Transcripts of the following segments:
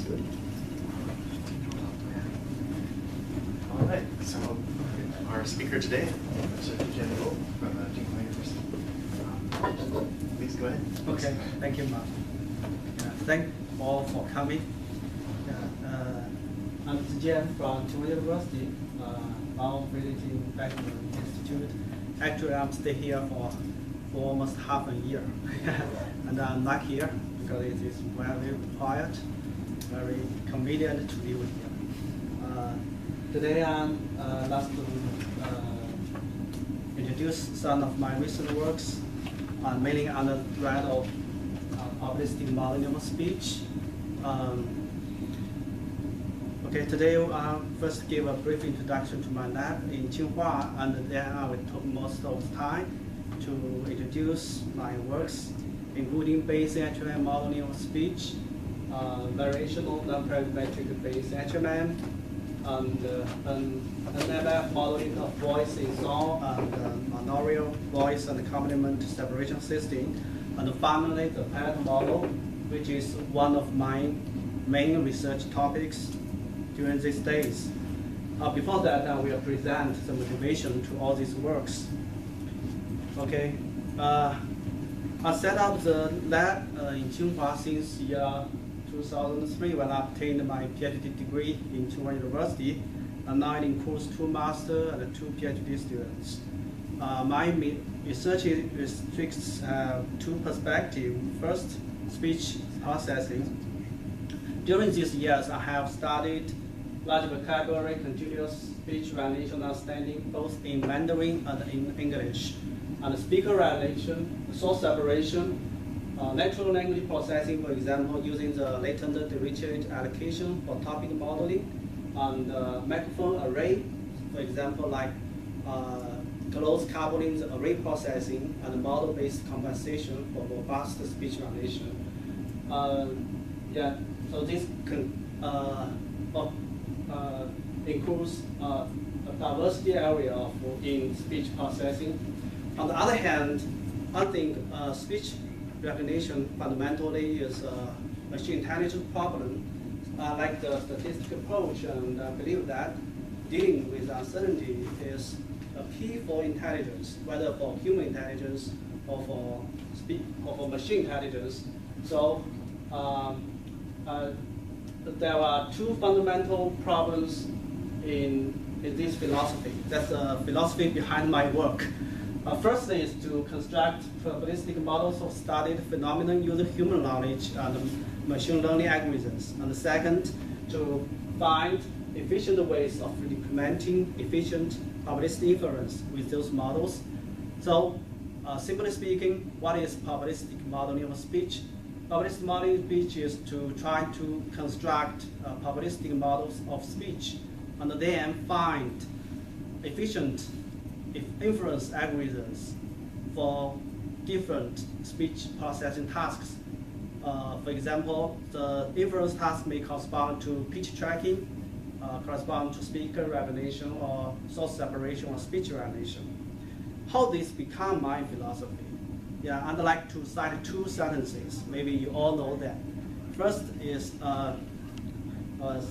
good. All right, so our speaker today, Professor Zhijian Ou from Zhijian University. Please go ahead. Okay, thank you, Mark. Thank all for coming. I'm Zhijian from 2015mar11 University, now visiting Bachelor Institute. Actually, I'm staying here for almost half a year, and I'm not here because it is very quiet, very convenient to live here. Today, I'm last to introduce some of my recent works, mainly on the thread of probabilistic modeling of speech. Okay, today I'll first give a brief introduction to my lab in Tsinghua, and then I will take most of the time to introduce my works, including Bayesian HMM modeling of speech, variational non-parametric Bayes HMM, and NLF modeling of voice in song, and monoreal voice and complement separation system, and finally the pattern model, which is one of my main research topics during these days. Before that, I will present the motivation to all these works. Okay, I set up the lab in Tsinghua since year 2003 when I obtained my PhD degree in Tsinghua University, and now it includes 2 master and 2 PhD students. My research restricts 2 perspectives. First, speech processing. During these years, I have studied large vocabulary, continuous speech recognition understanding, both in Mandarin and in English, and speaker recognition, source separation, natural language processing, for example, using the latent derivative allocation for topic modeling, and microphone array, for example, like closed coupling array processing and model-based compensation for robust speech recognition. So this includes a diversity area in speech processing. On the other hand, I think speech recognition fundamentally is a machine intelligence problem, like the statistical approach, and I believe that dealing with uncertainty is a key for intelligence, whether for human intelligence or for machine intelligence. So there are 2 fundamental problems in this philosophy. That's the philosophy behind my work. First is to construct probabilistic models of studied phenomena using human knowledge and machine learning algorithms. And the second, to find efficient ways of implementing efficient probabilistic inference with those models. So, simply speaking, what is probabilistic modeling of speech? Probabilistic modeling of speech is to try to construct probabilistic models of speech and then find efficient inference algorithms for different speech processing tasks. For example, the inference task may correspond to pitch tracking, correspond to speaker recognition, or source separation or speech recognition. How this become my philosophy? Yeah, I'd like to cite 2 sentences. Maybe you all know that. First is a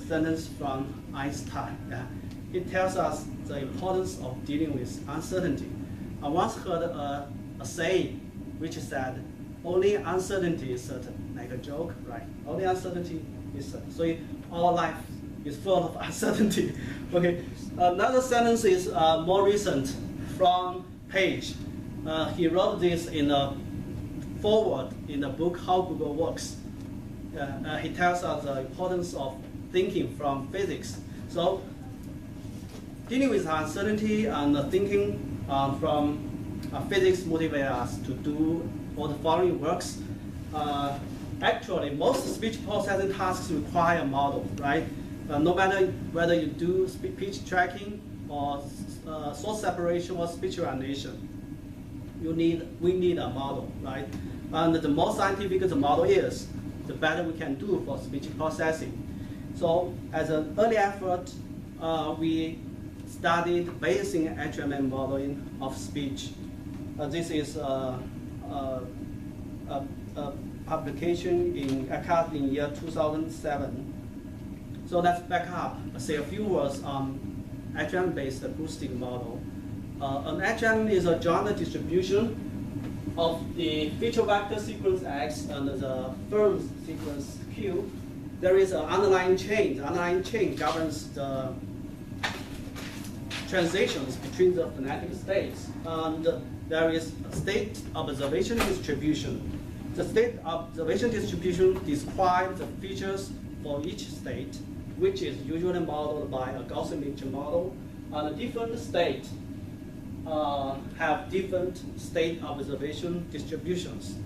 sentence from Einstein. Yeah. It tells us the importance of dealing with uncertainty. I once heard a saying which said, only uncertainty is certain, like a joke, right? Only uncertainty is certain. So our life is full of uncertainty. Okay. Another sentence is more recent from Page. He wrote this in a foreword in the book How Google Works. He tells us the importance of thinking from physics. So dealing with uncertainty and thinking from physics motivate us to do all the following works. Actually, most speech processing tasks require a model, right? No matter whether you do speech tracking or source separation or speech recognition, we need a model, right? And the more scientific the model is, the better we can do for speech processing. So as an early effort, we studied Bayesian HMM modeling of speech. This is a publication in year 2007 So let's back up, say a few words on HM-based acoustic model. An HM is a joint distribution of the feature vector sequence X and the firm sequence Q. There is an underlying chain. The underlying chain governs the transitions between the phonetic states. And there is a state observation distribution. The state observation distribution describes the features for each state, which is usually modeled by a Gaussian mixture model. And different states have different state observation distributions.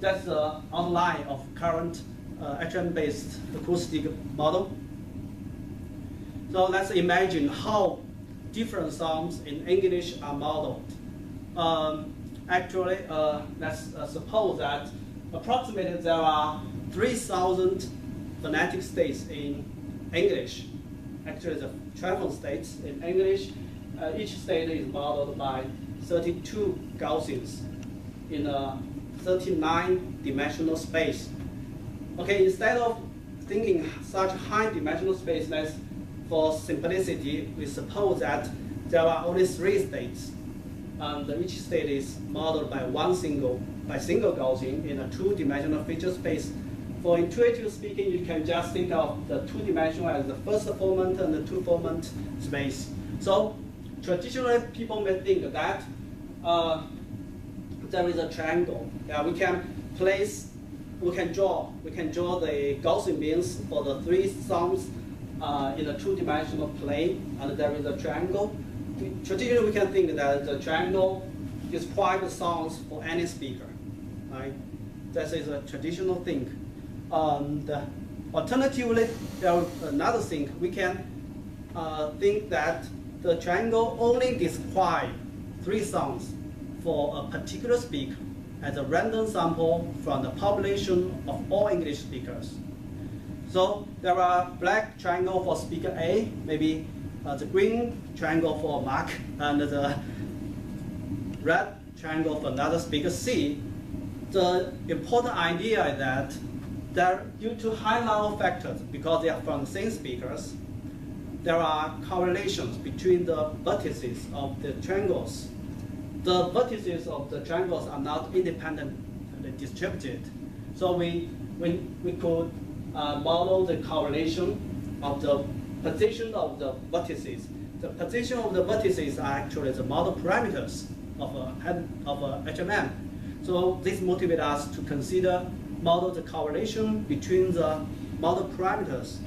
That's the outline of current HM-based acoustic model. So let's imagine how different sounds in English are modeled. Actually, let's suppose that approximately there are 3,000 phonetic states in English. Actually, the 12 states in English. Each state is modeled by 32 Gaussians in a 39-dimensional space. Okay, instead of thinking such high-dimensional space, for simplicity, we suppose that there are only 3 states, and each state is modeled by single Gaussian in a 2-dimensional feature space. For intuitive speaking, you can just think of the 2-dimensional as the first formant and the 2-formant space. So traditionally, people may think that there is a triangle. Yeah, we can draw the Gaussian means for the 3 sounds in a 2-dimensional plane, and there is a triangle. Traditionally, we can think that the triangle describes the sounds for any speaker. Right? That is a traditional thing. And alternatively, there is another thing. We can think that the triangle only describes 3 sounds for a particular speaker as a random sample from the population of all English speakers. So there are black triangle for speaker A, maybe the green triangle for Mark, and the red triangle for another speaker C. The important idea is that due to high-level factors, because they are from the same speakers, there are correlations between the vertices of the triangles. The vertices of the triangles are not independently distributed. So we could model the correlation of the position of the vertices. The position of the vertices are actually the model parameters of a HMM. So this motivates us to model the correlation between the model parameters.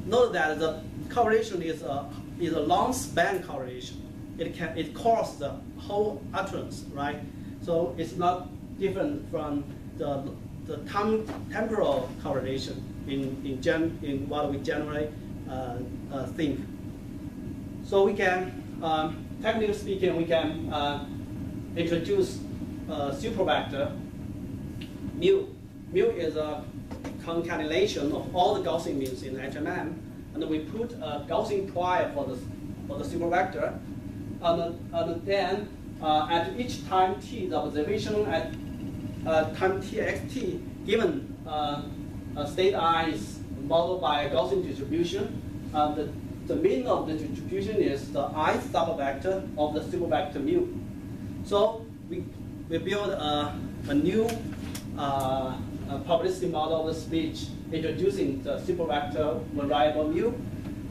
Note that the correlation is a long span correlation. It covers the whole utterance, right? So it's not different from the temporal correlation in what we generally think. So we can, technically speaking, we can introduce a supervector mu. Mu is a concatenation of all the Gaussian means in HMM, and we put a Gaussian prior for the supervector, and then at each time t, the observation at time txt, given state I is modeled by a Gaussian distribution, the mean of the distribution is the ith subvector of the supervector mu. So we build a new probabilistic model of the speech introducing the supervector variable mu.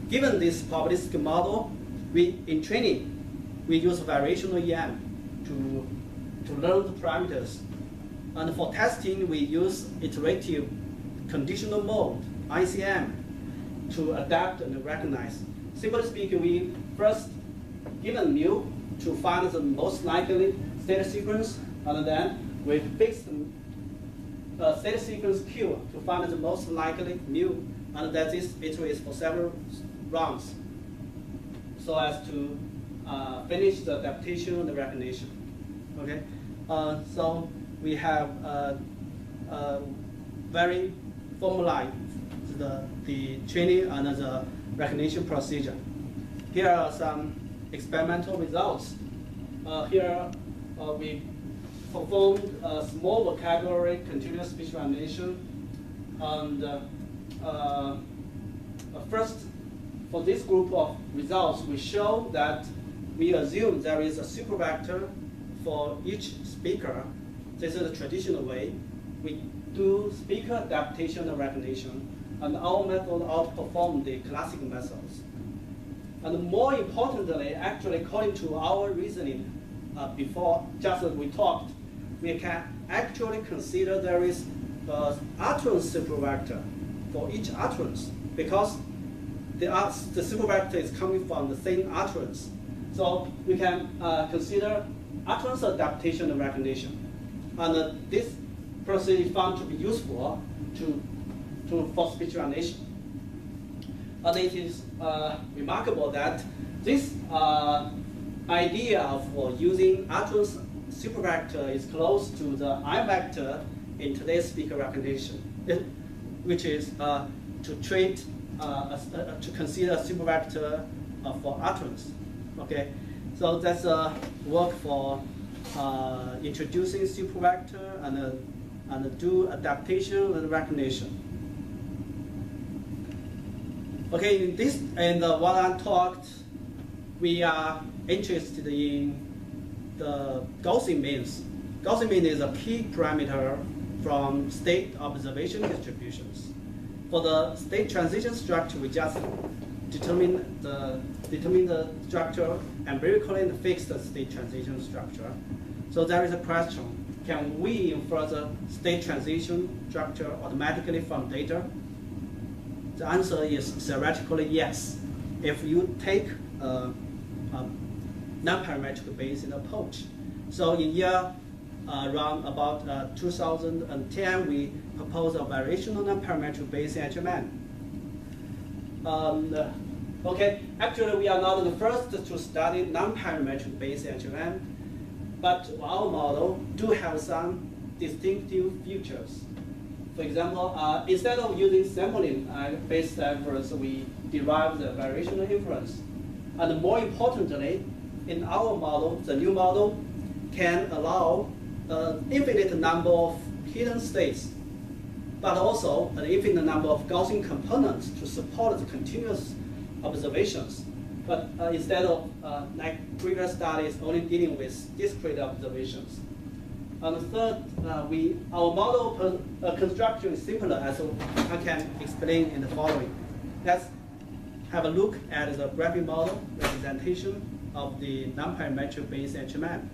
Given this probabilistic model, in training, we use variational EM to learn the parameters. And for testing, we use iterative conditional mode, ICM, to adapt and recognize. Simply speaking, we first given mu to find the most likely state sequence, and then we fix the state sequence Q to find the most likely mu, and that is iterates for several rounds, so as to finish the adaptation and the recognition. Okay, so we have very formalized the training and the recognition procedure. Here are some experimental results. Here we performed a small vocabulary continuous speech recognition and first, for this group of results, we show that we assume there is a supervector for each speaker. This is the traditional way. We do speaker adaptation and recognition, and our method outperforms the classical methods. And more importantly, actually, according to our reasoning before, just as we talked, we can actually consider there is an utterance supervector for each utterance, because the supervector is coming from the same utterance. So we can consider utterance adaptation and recognition. And this process is found to be useful for speech recognition. And it is remarkable that this idea of using utterance supervector is close to the I vector in today's speaker recognition, which is to treat to consider a supervector for utterance. Okay, so that's work for introducing supervector and do adaptation and recognition. Okay, in this and what I talked, we are interested in the Gaussian means. Gaussian mean is a key parameter from state observation distributions. For the state transition structure, we just determine the structure empirically and fix the state transition structure. So there is a question: can we infer the state transition structure automatically from data? The answer is theoretically yes. If you take a non-parametric Bayesian approach. So in year around about 2010, we proposed a variational non-parametric Bayesian HMM. Okay, actually we are not the first to study non-parametric Bayesian HMM, but our model do have some distinctive features. For example, instead of using sampling-based efforts, we derive the variational inference. And more importantly, in our model, the new model can allow an infinite number of hidden states, but also an infinite number of Gaussian components to support the continuous observations. But instead of like previous studies only dealing with discrete observations. And third, our model construction is simpler, as I can explain in the following. Let's have a look at the graphic model representation of the non-parametric Bayesian HMM.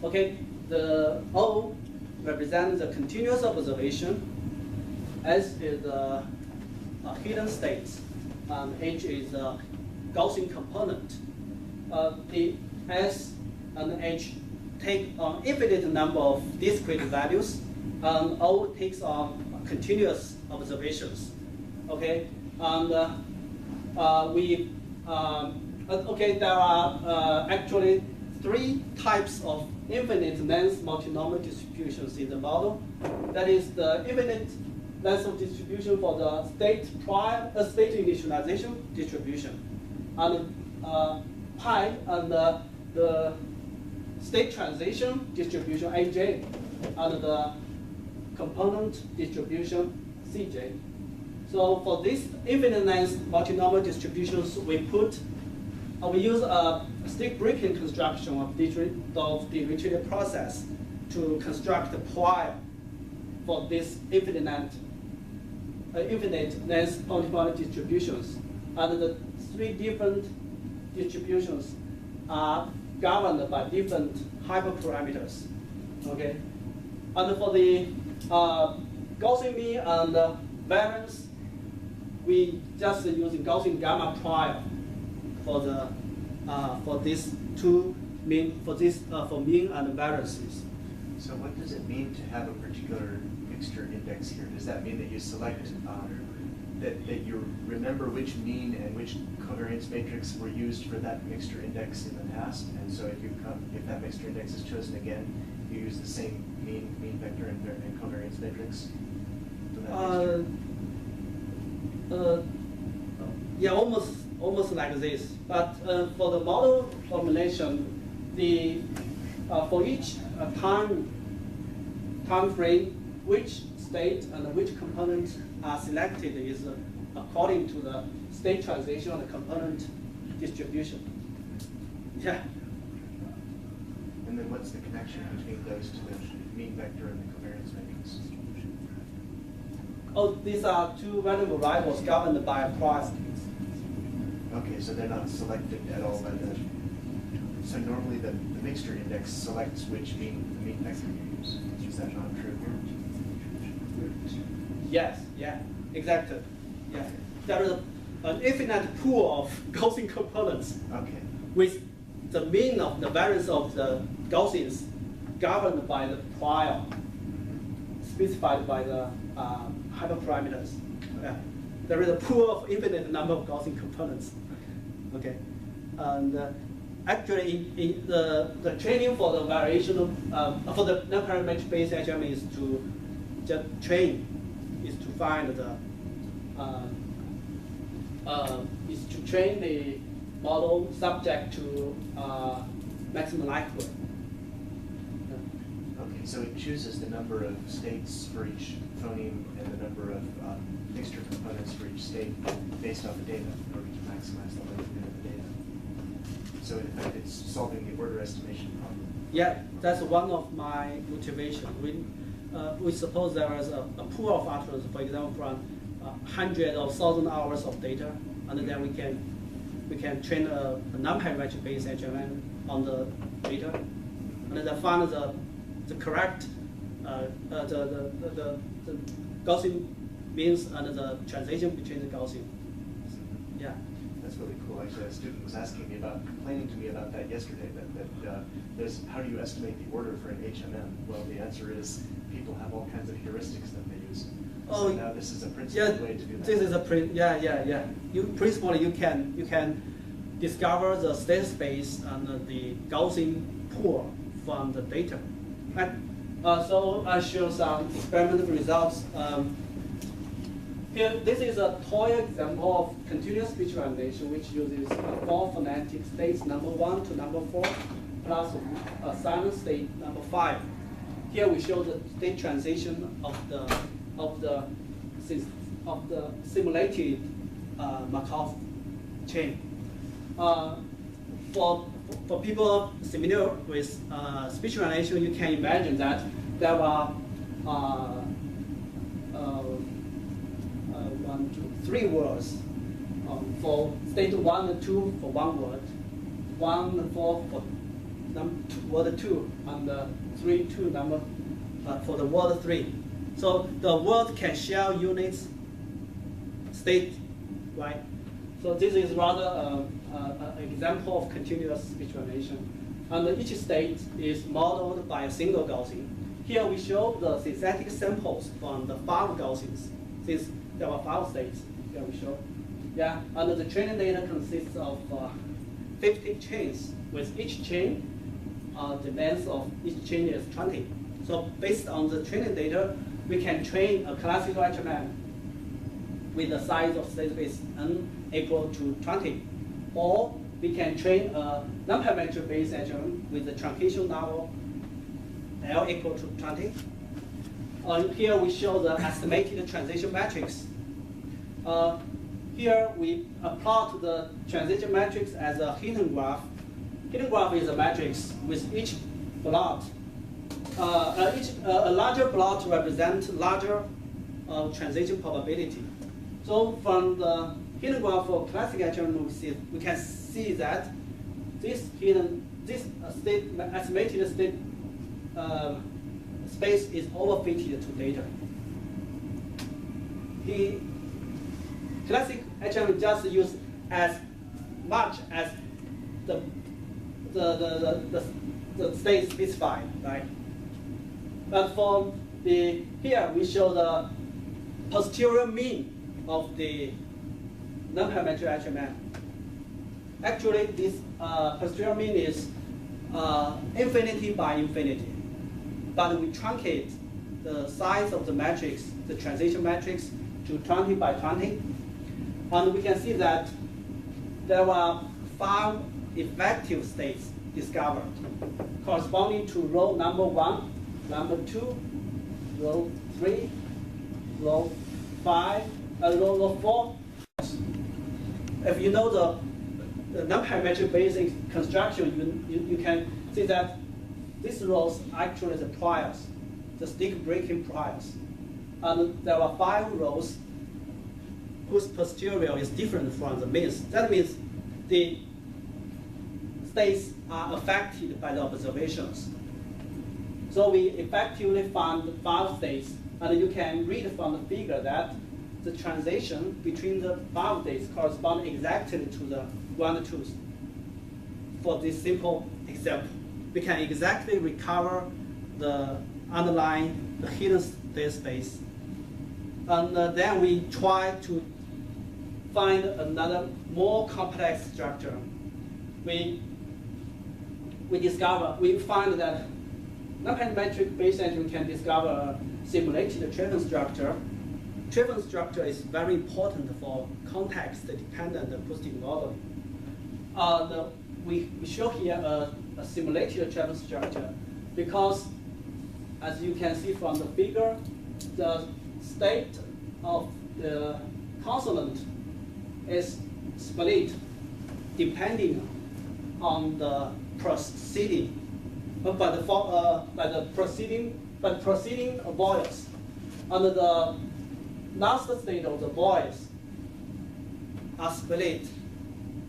Okay, the O represents the continuous observation, S is the hidden states, and H is the Gaussian component. The S and H take on infinite number of discrete values, and O takes on continuous observations. Okay, and okay, there are actually three types of infinite length multinomial distributions in the model. That is the infinite length of distribution for the state initialization distribution, and pi and the state transition distribution AJ, and the component distribution CJ. So for these infinite length multinomial distributions, we use a stick breaking construction of the retrieval process to construct the prior for these infinite length multinomial distributions. And the three different distributions are governed by different hyperparameters. Okay, and for the Gaussian mean and variance, we just using Gaussian gamma prior for the for these two mean for mean and variances. So what does it mean to have a particular mixture index here? Does that mean that you select that you remember which mean and which covariance matrix were used for that mixture index in the past, and so if that mixture index is chosen again, you use the same mean vector and covariance matrix for that mixture? Yeah, almost like this. But for the model formulation, for each time frame, which state and which components are selected is according to the state transition and the component distribution. Yeah. And then what's the connection between those to the mean vector and the covariance matrix? Oh, these are two random variables governed by a price. Okay, so they're not selected at all by the. So normally the mixture index selects which the mean vector you use. Is that not true here? Yes, yeah, exactly. Yeah, there is an infinite pool of Gaussian components. Okay. With the mean of the variance of the Gaussians governed by the prior specified by the hyperparameters. Yeah. There is a pool of infinite number of Gaussian components. Okay, and actually, in the training for the variational for the non-parametric based HM is to just train, is to find the is to train the model subject to maximum likelihood. Okay, so it chooses the number of states for each phoneme and the number of mixture components for each state based on the data in order to maximize the likelihood of the data. So in effect, it's solving the order estimation problem. Yeah, that's one of my motivation. We suppose there is a pool of utterance, for example, from hundreds or thousand hours of data, and then we can train a non-parametric based HMM on the data, and then find the correct the Gaussian means and the transition between the Gaussian. Yeah. That's really cool. Actually, a student was complaining to me about that yesterday. That there's how do you estimate the order for an HMM? Well, the answer is people have all kinds of heuristics that they use. So now this is a principled way to do that. This is a principally you can discover the state space and the Gaussian pool from the data. Right? So I show some experimental results. Here, this is a toy example of continuous speech recognition, which uses 4 phonetic states, number 1 to number 4, plus a silent state, number 5. Here we show the state transition of the simulated Markov chain. For people familiar with speech recognition, you can imagine that there are 3 words for state 1 and 2 for one word, 1 and 4 for word 2, and 3, 2 number for the word 3. So the word can share units state, right? So this is rather an example of continuous speech recognition. And each state is modeled by a single Gaussian. Here we show the synthetic samples from the 5 Gaussians, since there were 5 states. Here we show. Yeah, and the training data consists of 50 chains. With each chain, the length of each chain is 20. So based on the training data, we can train a classical HMM with the size of state space n equal to 20. Or we can train a non-parametric based HMM with the truncation level L equal to 20. Here we show the estimated transition matrix. Here we plot the transition matrix as a hidden graph. Hidden graph is a matrix with each plot. A larger plot represents larger transition probability. So from the hidden graph for classic HMM, we can see that this estimated state space is overfitted to data. The classic HMM just use as much as the state specified, right? But for here we show the posterior mean of the non-parametric HMM. Actually, this posterior mean is infinity by infinity, but we truncate the size of the matrix, the transition matrix, to 20 by 20, and we can see that there are 5 effective states discovered, corresponding to row number 1, number 2, row 3, row 5, row 4. If you know the non-parametric Bayesian construction, you can see that these rows actually the priors, the stick breaking priors. And there are 5 rows whose posterior is different from the means. That means the states are affected by the observations. So we effectively found 5 states, and you can read from the figure that the transition between the 5 states correspond exactly to the ground truth. For this simple example, we can exactly recover the underlying, the hidden state space. And then we try to find another more complex structure. We find that non-parametric Bayesian engine can discover a simulated Traven structure. Traven structure is very important for context-dependent acoustic modeling. We show here a simulated Traven structure because, as you can see from the figure, the state of the consonant is split depending on the proceeding, by the proceeding voice. And the last state of the voice are split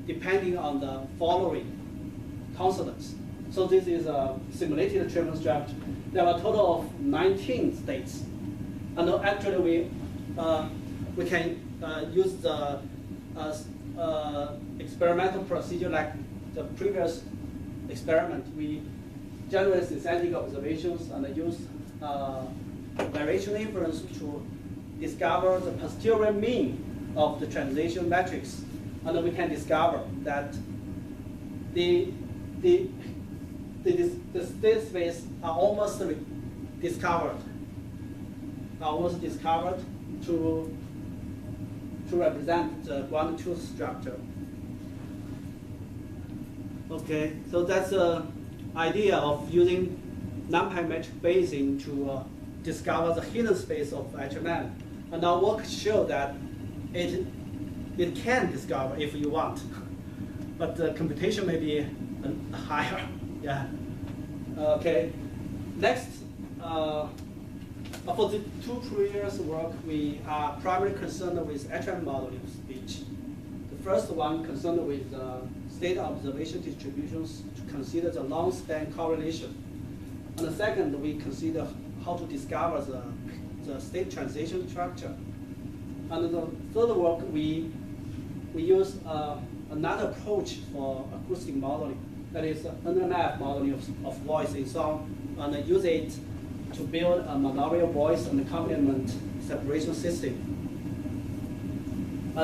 depending on the following consonants. So this is a simulated Traven structure. There are a total of 19 states. And actually we can use the experimental procedure like the previous experiment. We generate synthetic observations and use variation inference to discover the posterior mean of the transition matrix. And we can discover that the state space are almost discovered to represent the ground truth structure. Okay, so that's the idea of using non-parametric Bayesian to discover the hidden space of HMM. And our work shows that it can discover if you want, but the computation may be higher. Yeah. Okay. Next, for the 2 previous work, we are primarily concerned with HM modeling of speech. The first one concerned with state observation distributions to consider the long span correlation. And the second, we consider how to discover the state transition structure. And the third work, we use another approach for acoustic modeling, that is NMF modeling of voice in song, and use it to build a monoreal voice and complement separation system.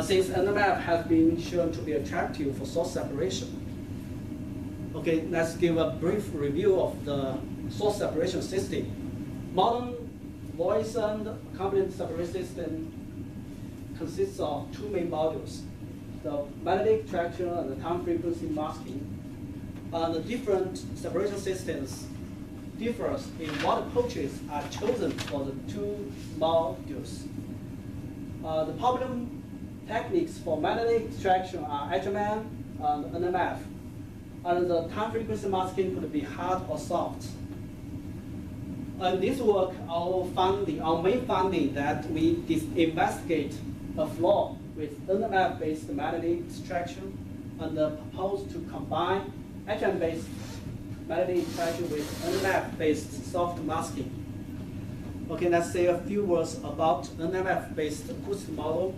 Since NMF has been shown to be attractive for source separation. Okay, let's give a brief review of the source separation system. Modern voice and complement separation system consists of 2 main modules: the melodic traction and the time frequency masking. The different separation systems differs in what approaches are chosen for the 2 modules. The popular techniques for magnetic extraction are HMM and NMF. And the time frequency masking could be hard or soft. In this work, our main finding that we investigate a flaw with NMF-based magnetic extraction and propose to combine HM-based magnetic extraction with NMF-based soft masking. Okay, let's say a few words about NMF-based acoustic model.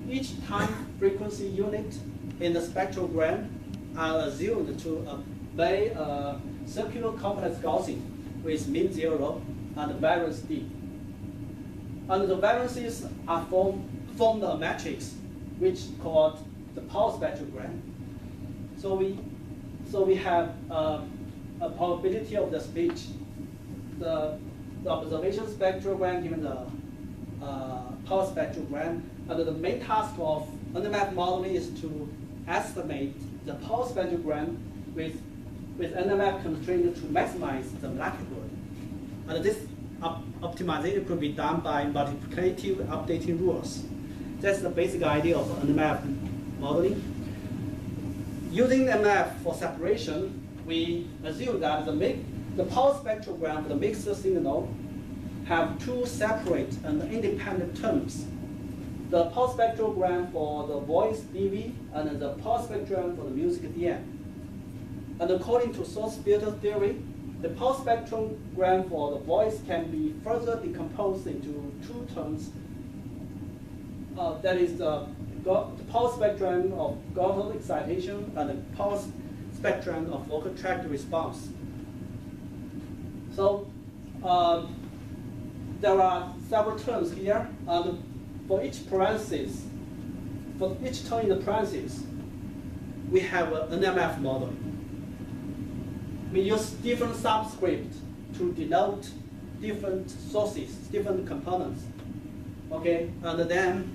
Each time frequency unit in the spectrogram are assumed to obey a circular complex Gaussian with mean 0 and variance d. And the variances are formed a matrix which called the power spectrogram. So we have a probability of the speech. The observation spectrogram given the power spectrogram, and the main task of NMF modeling is to estimate the power spectrogram with NMF constraint to maximize the likelihood. And optimization could be done by multiplicative updating rules. That's the basic idea of NMF modeling. Using NMF for separation, we assume that the power spectrogram of the mixed signal have two separate and independent terms. The power spectrogram for the voice DV and the power spectrum for the music DM. And according to source filter theory, the power spectrogram for the voice can be further decomposed into two terms. That is the power spectrum of glottal excitation and the power spectrum of vocal tract response. So there are several terms here. For each parenthesis, for each term in the parenthesis, we have an NMF model. We use different subscript to denote different sources, different components. Okay, and then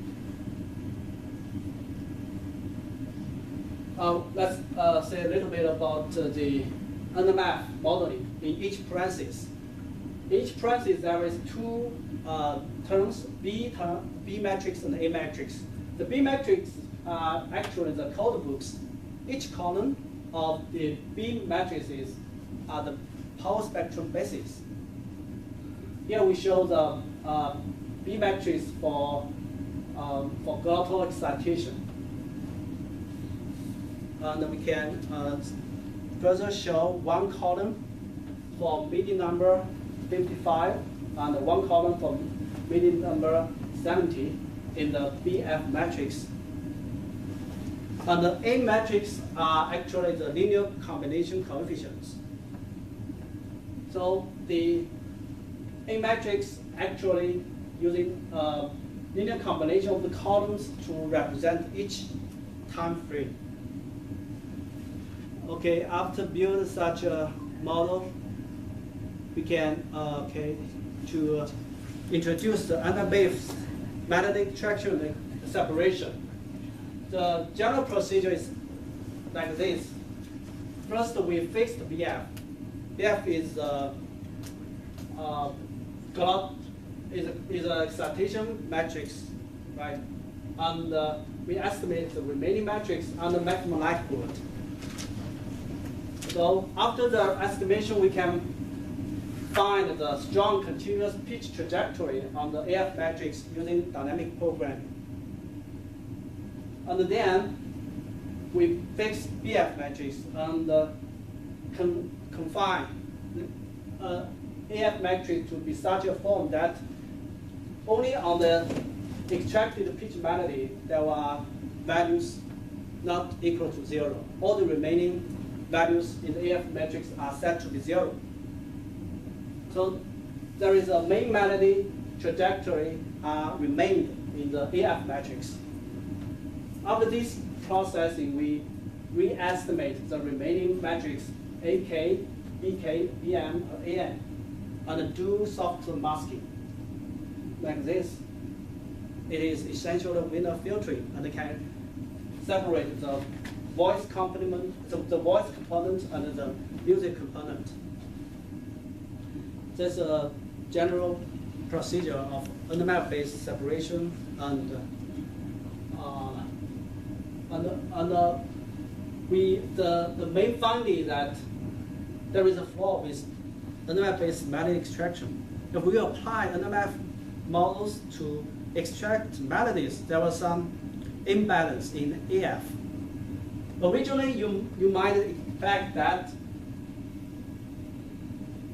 let's say a little bit about the NMF modeling in each parenthesis. In each parenthesis, there is two terms, B matrix and A matrix. The B matrix are actually the code books. Each column of the B matrices are the power spectrum basis. Here we show the B matrix for glottal excitation. And we can further show one column for MIDI number 55 and one column for MIDI number 70 in the BF matrix. And the A matrix are actually the linear combination coefficients. So the A matrix actually using linear combination of the columns to represent each time frame. Okay, after build such a model, we can to introduce the NMF magnetic extraction separation. The general procedure is like this. First, we fix the BF. BF is is an excitation matrix, right? And we estimate the remaining matrix on the maximum likelihood. So after the estimation, we can find the strong continuous pitch trajectory on the AF matrix using dynamic programming. And then we fix BF matrix and confine the AF matrix to be such a form that only on the extracted pitch melody there are values not equal to 0. All the remaining values in the AF matrix are set to be 0. So there is a main melody trajectory remained in the AF matrix. After this processing, we re-estimate the remaining matrix AK, BK, BM, or AN, and do soft masking like this. It is essentially window filtering and can separate the voice component, the voice component and the music component. That's a general procedure of NMF-based separation, and the main finding is that there is a flaw with NMF-based melody extraction. If we apply NMF models to extract melodies, there was some imbalance in AF. Originally, you might expect that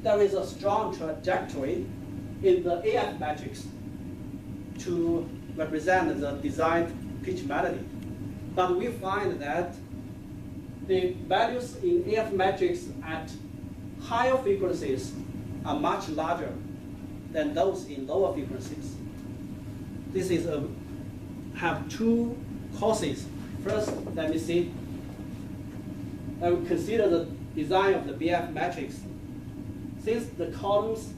there is a strong trajectory in the AF matrix to represent the designed pitch melody. But we find that the values in AF matrix at higher frequencies are much larger than those in lower frequencies. This is have two causes. First, let me see. I will consider the design of the BF matrix. Since the columns,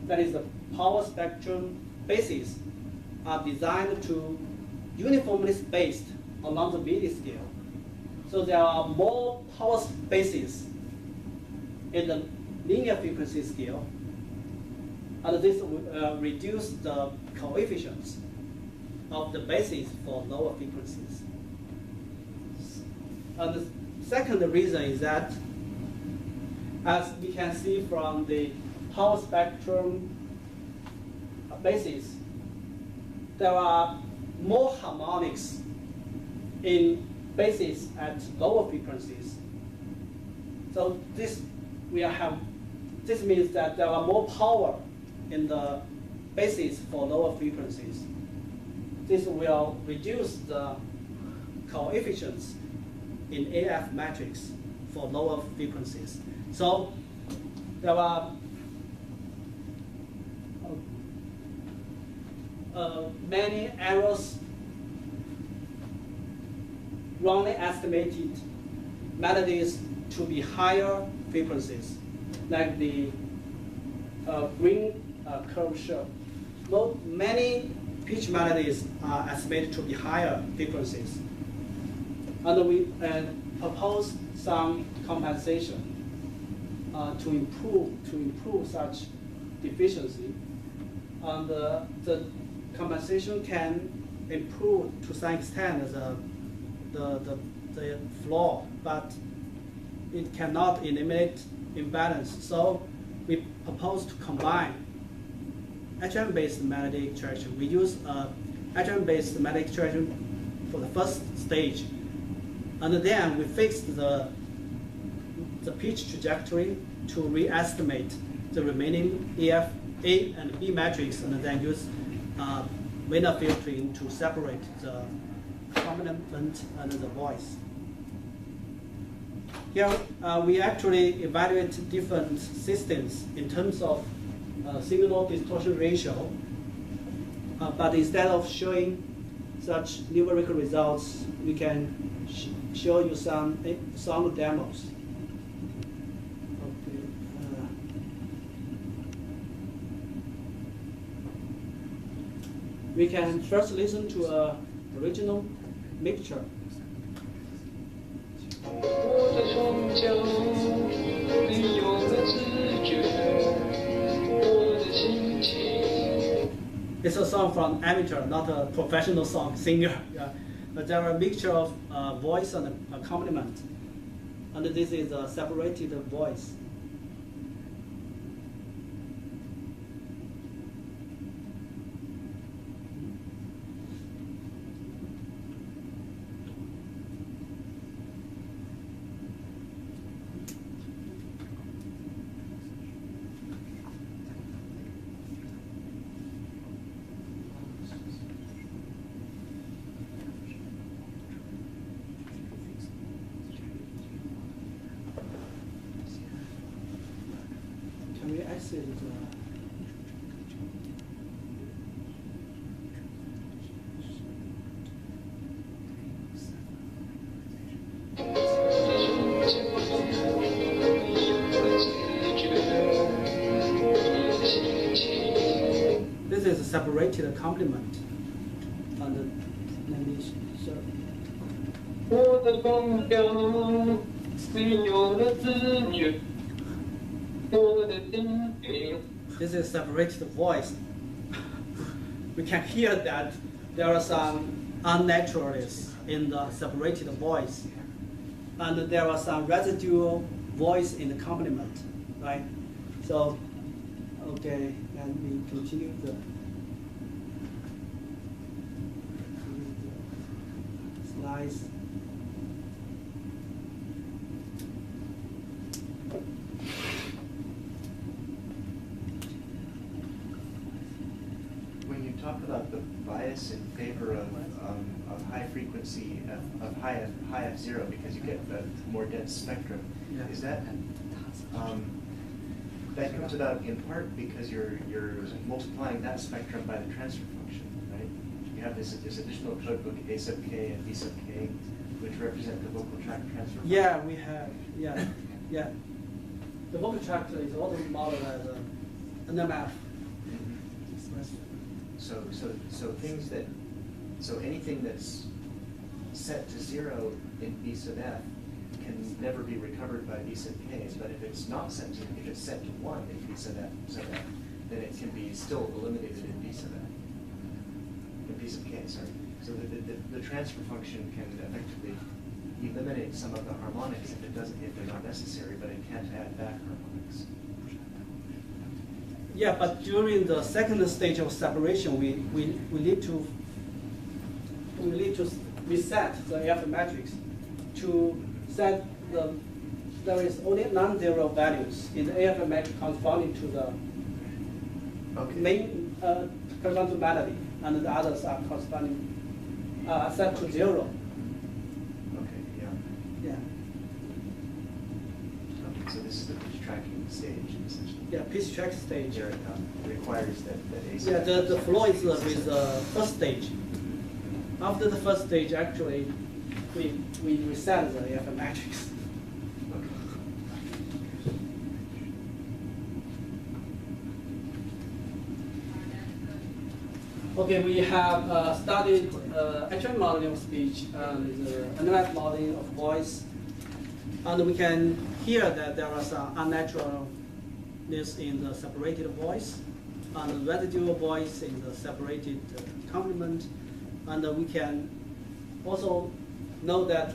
that is the power spectrum bases, are designed to uniformly spaced along the MIDI scale, so there are more power bases in the linear frequency scale. And this will reduce the coefficients of the basis for lower frequencies. And the second reason is that, as we can see from the power spectrum basis, there are more harmonics in bases at lower frequencies. So this means that there are more power in the bases for lower frequencies. This will reduce the coefficients in AF matrix for lower frequencies. So there are many errors wrongly estimated melodies to be higher frequencies, like the green curve show. Many pitch melodies are estimated to be higher frequencies. And we propose some compensation to improve such deficiency. And the compensation can improve to some extent the flaw, but it cannot eliminate imbalance. So we propose to combine HM-based melodic extraction. We use HM-based melodic extraction for the first stage, and then we fixed the pitch trajectory to re-estimate the remaining AF A and B matrix, and then use Wiener filtering to separate the accompaniment and the voice. Here we actually evaluate different systems in terms of signal distortion ratio, but instead of showing such numerical results, we can show you some sound demos. Okay. We can first listen to an original mixture. It's a song from amateur, not a professional singer. Yeah. But there are a mixture of voice and accompaniment. And this is a separated voice. Can we exit This is a separated accompaniment. And let me show. This is separated voice. We can hear that there are some unnaturalness in the separated voice, and there are some residual voice in the accompaniment, right? So, okay, and we continue the slides. Talk about the bias in favor of high frequency of high F0 because you get the more dense spectrum. Yeah. Is that that comes about in part because you're multiplying that spectrum by the transfer function, right? You have this additional code book A sub k and B sub k, which represent the vocal tract transfer function. Yeah, we have. Yeah, yeah. The vocal tract is also modeled as an MF. So anything that's set to 0 in B sub F can never be recovered by B sub K. But if it's not set to, if it's set to 1 in B sub F, then it can be still eliminated in piece of K, sorry. So the transfer function can effectively eliminate some of the harmonics if they're not necessary, but it can't add back harmonics. Yeah, but during the second stage of separation, we need to reset the AF matrix to set there is only non-zero values in the AF matrix corresponding to the main corresponding to melody, and the others are corresponding set to 0. Okay, yeah. Yeah. Okay, so this is the pitch tracking stage, essentially. Yeah, pitch track stage. Here it requires that AC. Yeah, the flow is with the first stage. After the first stage, actually, we reset the AF matrix. Okay, we have studied actual modeling of speech and analyzed modeling of voice, and we can hear that there are some unnaturalness in the separated voice, and residual voice in the separated complement, and we can also know that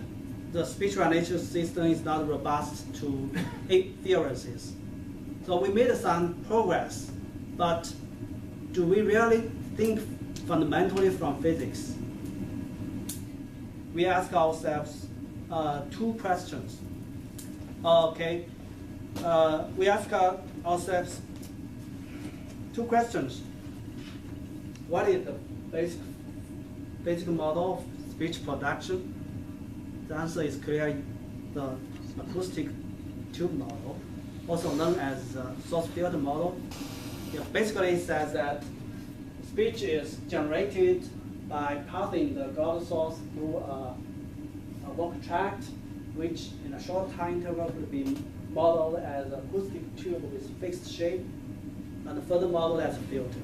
the speech recognition system is not robust to inferences. So we made some progress, but do we really think fundamentally from physics? We ask ourselves two questions. Okay, we ask ourselves two questions. What is the basic model of speech production? The answer is clear: the acoustic tube model, also known as the source filter model. It basically says that speech is generated by passing the glottal source through a vocal tract, which in a short time interval could be modeled as an acoustic tube with fixed shape, and further modeled as a filter.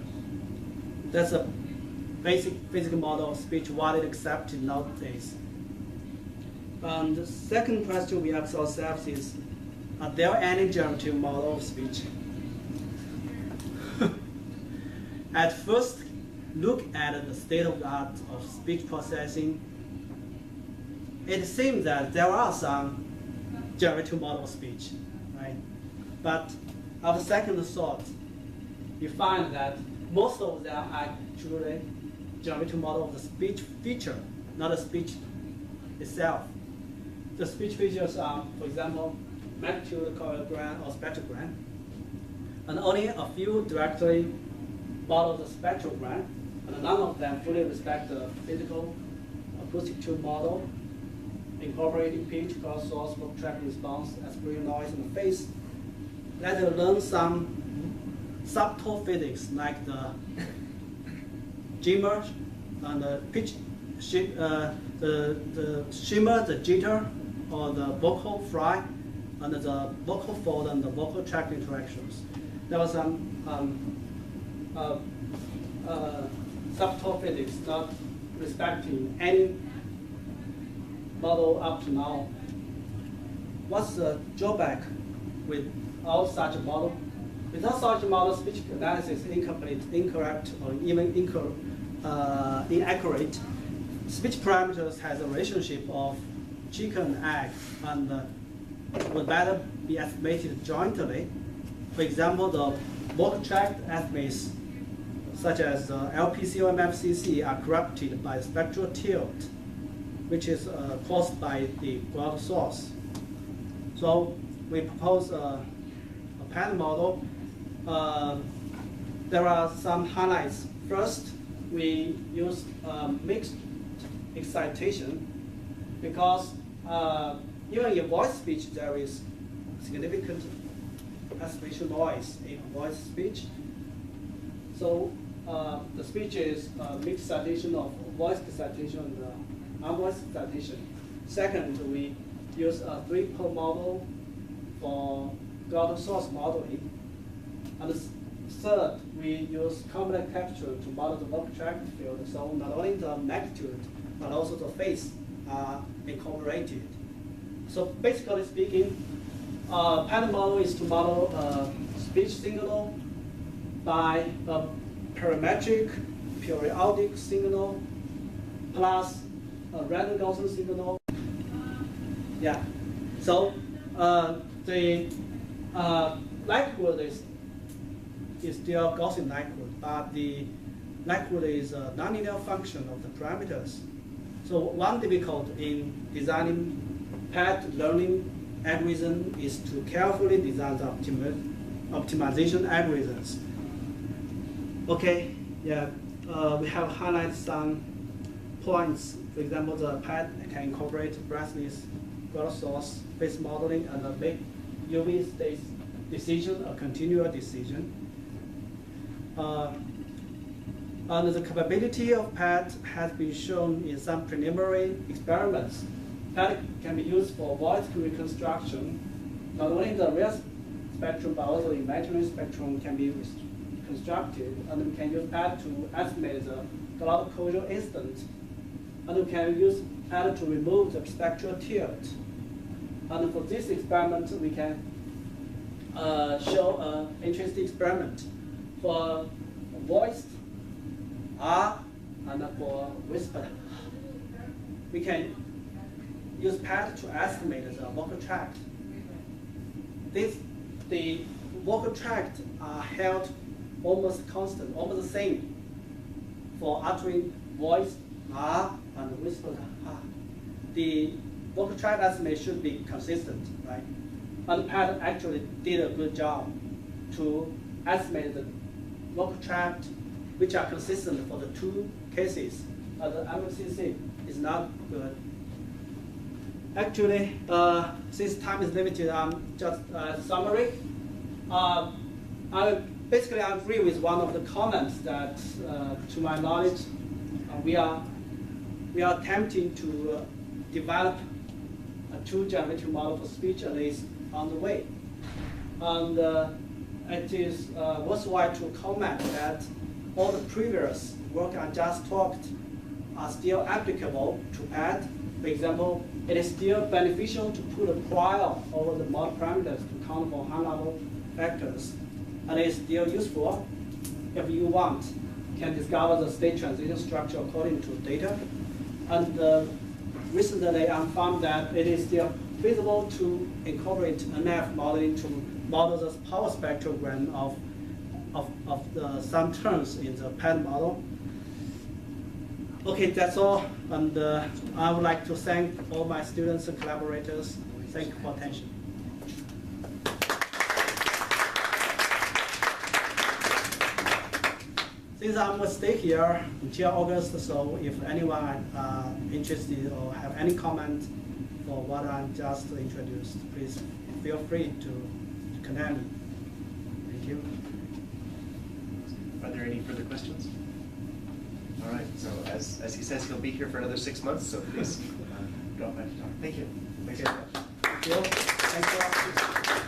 That's a basic physical model of speech widely accepted nowadays. And the second question we ask ourselves is, are there any generative model of speech? At first look at the state of the art of speech processing, it seems that there are some generative model of speech, right? But after second thought, you find that most of them are actually generative model of the speech feature, not the speech itself. The speech features are, for example, magnitude, choreogram, or spectrogram, and only a few directly model the spectrogram, and none of them fully respect the physical acoustic tube model, incorporating pitch, glottal source, vocal tract response, aspirating noise, and phase. Let us learn some subtle physics like the shimmer and the pitch, the shimmer, the jitter, or the vocal fry, and the vocal fold and the vocal tract interactions. There was some subtle physics not respecting any model up to now. What's the drawback without such a model? Without such a model, speech analysis is incomplete, incorrect, or even inaccurate. Speech parameters has a relationship of chicken and egg, and would better be estimated jointly. For example, the vocal tract estimates, such as LPC or MFCC, are corrupted by spectral tilt, which is caused by the glottal source. So we propose a pattern model. There are some highlights. First, we use mixed excitation because even in voice speech there is significant aspiration noise in voice speech. So the speech is a mixed excitation of voice excitation and non-voice excitation. Second, we use a three-pole model for glottal source modeling. And third, we use complex capture to model the vocal tract field. So not only the magnitude, but also the phase are incorporated. So basically speaking, pattern model is to model speech signal by a parametric periodic signal plus a random Gaussian signal. Yeah. So the likelihood is still Gaussian likelihood, but the likelihood is a nonlinear function of the parameters. So one difficulty in designing path learning algorithm is to carefully design the optimization algorithms. Okay, yeah, we have highlighted some points. For example, the path can incorporate brightness, ground source, phase modeling, and make UV state decision a continuous decision. And the capability of PAT has been shown in some preliminary experiments. PAT can be used for voice reconstruction. Not only in the real spectrum, but also imaginary spectrum can be constructed. And we can use PAT to estimate the cloud closure instant. And we can use PAT to remove the spectral tilt. And for this experiment, we can show an interesting experiment for voiced R and for whispered. We can use PAT to estimate the vocal tract. The vocal tract are held almost constant, almost the same for uttering voiced R and whispered R. The vocal tract estimate should be consistent, right? And PAT actually did a good job to estimate the vocal tract which are consistent for the two cases. The MCC is not good. Actually, since time is limited, just a summary. I agree with one of the comments that, to my knowledge, we are attempting to develop a true generative model for speech, at least on the way. And it is worthwhile to comment that all the previous work I just talked are still applicable to PAT. For example, it is still beneficial to put a prior over the model parameters to count for high-level factors. And it is still useful if you want. You can discover the state transition structure according to data. And recently I found that it is still feasible to incorporate NF modeling to model the power spectrogram of some terms in the PAT model. Okay, that's all. And I would like to thank all my students and collaborators. Thank you for attention. Since I'm going to stay here until August, so if anyone interested or have any comment for what I just introduced, please feel free to connect me. Thank you. Are there any further questions? All right, so as he says, he'll be here for another 6 months, so please drop by to talk. Thank you. Thanks very much. Thank you. Thanks a lot.